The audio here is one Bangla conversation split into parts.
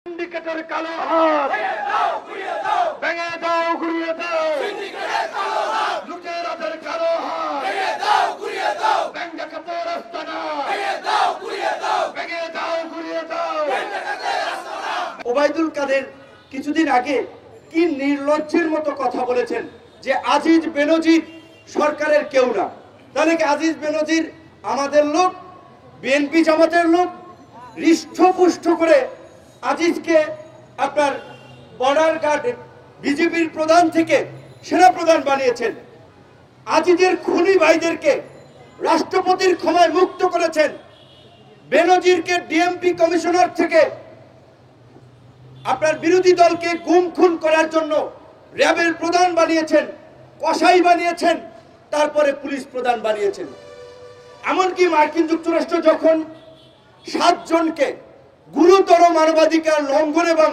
সিন্ডিকেটের কালো হাত ভেঙে দাও ঘুরিয়ে দাও লুটেরাদের কালো হাত ব্যাংক ডাকাতের আস্তানা ভেঙে দাও ঘুরিয়ে দাও। ওবায়দুল কাদের কিছুদিন আগে কি নির্লজ্জের মতো কথা বলেছেন যে আজিজ বেনজির সরকারের কেউ না। তাহলে কি আজিজ বেনজির আমাদের লোক, বিএনপি জামাতের লোক? হৃষ্টপুষ্ট করে আজিজকে আপনার বর্ডার গার্ড বিজেপির প্রধান থেকে সেনা প্রধান বানিয়েছেন। আজিজের খুনি ভাইদেরকে রাষ্ট্রপতির ক্ষমায় মুক্ত করেছেন। বেনজিরকে ডিএমপি কমিশনার থেকে আপনার বিরোধী দলকে গুম খুন করার জন্য র্যাবের প্রধান বানিয়েছেন, কসাই বানিয়েছেন, তারপরে পুলিশ প্রধান বানিয়েছেন। এমনকি মার্কিন যুক্তরাষ্ট্র যখন 7 জনকে গুরুতর মানবাধিকার লঙ্ঘন এবং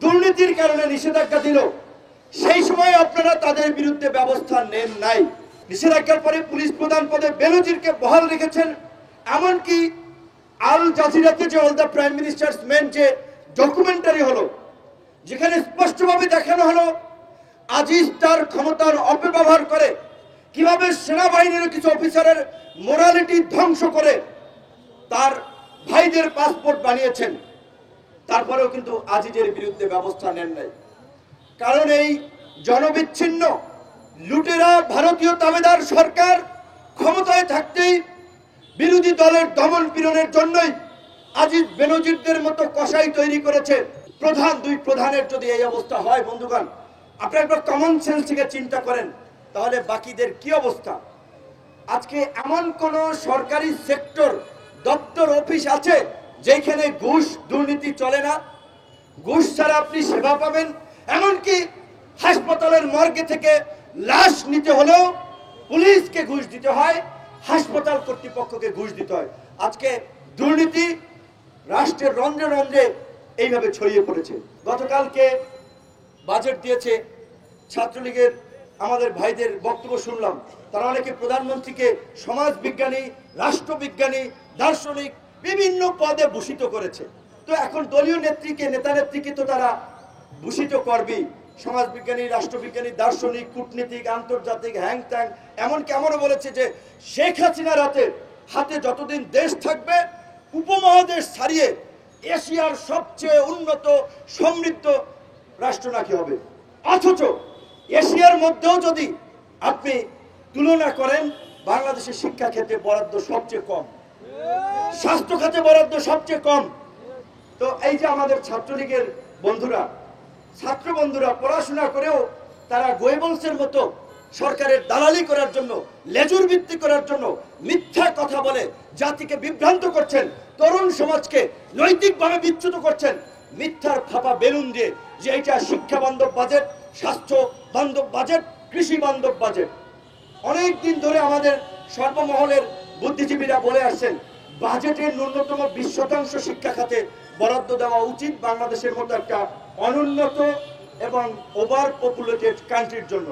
দুর্নীতির কারণে নিষেধাজ্ঞা দিল, সেই সময় আপনারা তাদের বিরুদ্ধে ব্যবস্থা নেন নাই। নিষেধাজ্ঞার পরে পুলিশ প্রধান পদে বেনজিরকে বহাল রেখেছেন। এমনকি আল জাজিরাতে যে all the prime ministers main যে ডকুমেন্টারি হলো, যেখানে স্পষ্টভাবে দেখানো হলো আজিজ তার ক্ষমতার অপব্যবহার করে কিভাবে সেনাবাহিনীর কিছু অফিসারের মোরালিটি ধ্বংস করে তার ভাইদের পাসপোর্ট বানিয়েছেন, তারপরেও কিন্তু আজিজের বিরুদ্ধে ব্যবস্থা নেন নাই। কারণ এই জনবিচ্ছিন্ন লুটেরা ভারতীয় তাবেদার সরকার ক্ষমতায় থাকতেই বিরোধী দলের দমন পীড়নের জন্যই আজিজ বেনজিরদের মতো কসাই তৈরি করেছে। দুই প্রধানের যদি এই অবস্থা হয়, বন্ধুগণ, আপনারা একবার কমন সেন্স থেকে চিন্তা করেন, তাহলে বাকিদের কি অবস্থা? আজকে এমন কোন সরকারি সেক্টর দপ্তর অফিস আছে যেখানে ঘুষ দুর্নীতি চলে না? ঘুষ ছাড়া আপনি সেবা পাবেন। এমনকি হাসপাতালের মর্গে থেকে লাশ নিতে হলেও পুলিশকে ঘুষ দিতে হয়, হাসপাতাল কর্তৃপক্ষকে ঘুষ দিতে হয়। আজকে দুর্নীতি রাষ্ট্রের রন্ধ্রে রন্ধ্রে এইভাবে ছড়িয়ে পড়েছে। গতকালকে বাজেট দিয়েছে, ছাত্রলীগের আমাদের ভাইদের বক্তব্য শুনলাম। তারা অনেকে প্রধানমন্ত্রীকে সমাজ বিজ্ঞানী, রাষ্ট্রবিজ্ঞানী, দার্শনিক বিভিন্ন পদে ভূষিত করেছে। তো এখন দলীয় নেত্রীকে, নেতা নেত্রীকে তো তারা ভূষিত করবেই। সমাজবিজ্ঞানী, রাষ্ট্রবিজ্ঞানী, দার্শনিক, কূটনীতিক, আন্তর্জাতিক, হ্যাং ত্যাং, এমনকি এমনও বলেছে যে শেখ হাসিনার হাতে যতদিন দেশ থাকবে উপমহাদেশ ছাড়িয়ে এশিয়ার সবচেয়ে উন্নত সমৃদ্ধ রাষ্ট্র নাকি হবে। অথচ এশিয়ার মধ্যেও যদি আপনি তুলনা করেন, বাংলাদেশের শিক্ষা ক্ষেত্রে বরাদ্দ সবচেয়ে কম, স্বাস্থ্য খাতে বরাদ্দ সবচেয়ে কম। তো এই যে আমাদের ছাত্রলীগের বন্ধুরা, ছাত্র বন্ধুরা পড়াশোনা করেও তারা গোয়েবলসের মতো সরকারের দালালি করার জন্য, লেজুর ভিত্তি করার জন্য মিথ্যা কথা বলে জাতিকে বিভ্রান্ত করছেন, তরুণ সমাজকে নৈতিকভাবে বিচ্যুত করছেন মিথ্যার ফাঁপা বেলুন দিয়ে যে এটা শিক্ষা বান্ধব বাজেট, স্বাস্থ্য বান্ধব বাজেট, কৃষি বান্ধব বাজেট। অনেক দিন ধরে আমাদের সর্বমহলের বুদ্ধিজীবীরা বলে আসছেন বাজেটের ন্যূনতম 20% শিক্ষা খাতে বরাদ্দ দেওয়া উচিত বাংলাদেশের মতো একটা অনুন্নত এবং ওভার পপুলেটেড কান্ট্রির জন্য।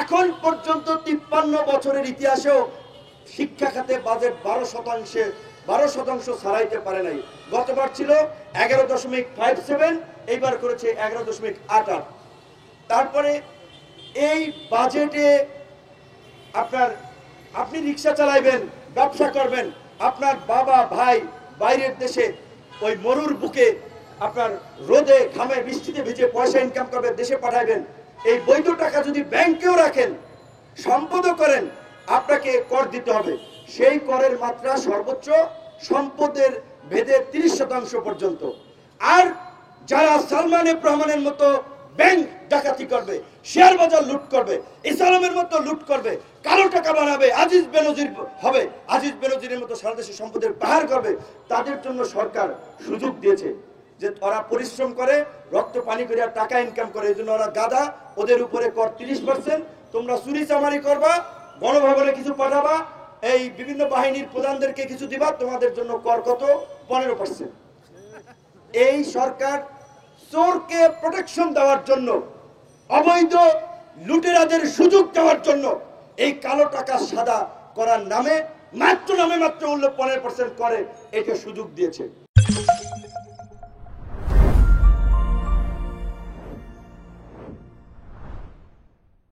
এখন পর্যন্ত 53 বছরের ইতিহাসেও শিক্ষা খাতে বাজেট 12% ছাড়াইতে পারে নাই। গতবার ছিল 11.57, এইবার করেছে 11.88। তারপরে এই বাজেটে আপনি রিক্সা চালাইবেন, ব্যবসা করবেন, আপনার বাবা ভাই বাইরের দেশে ওই মরুর বুকে আপনার রোদে ঘামে বৃষ্টিতে ভিজে পয়সা ইনকাম করবে, দেশে পাঠাইবেন। এই বৈধ টাকা যদি ব্যাংকেও রাখেন, সম্পদও করেন, আপনাকে কর দিতে হবে। সেই করের মাত্রা সর্বোচ্চ সম্পদের ভেদে 30% পর্যন্ত। আর যারা সালমান এফ রহমানের মতো ব্যাংক ডাকাতি করবে, শেয়ার বাজার লুট করবে, ইসলামের মতো লুট করবে, কালো টাকা বানাবে, আজিজ বেনজির হবে, আজিজ বেনজিরের মতো সারা দেশে সম্পদের পাহাড় করবে, তাদের জন্য সরকার সুযোগ দিয়েছে যে ওরা পরিশ্রম করে, রক্ত পানি করে টাকা ইনকাম করে, এই জন্য ওরা গাদা, ওদের উপরে কর 30%। তোমরা চুরি চামারি করবা, গণভবনে কিছু পাঠাবা, এই বিভিন্ন বাহিনীর প্রধানদেরকে কিছু দিবা, তোমাদের জন্য কর কত? 15%। এই সরকার চোরকে প্রোটেকশন দেওয়ার জন্য, অবৈধ লুটেরাদের সুযোগ দেওয়ার জন্য এই কালো টাকা সাদা করার নামে মাত্র 15% করে এটা সুযোগ দিয়েছে।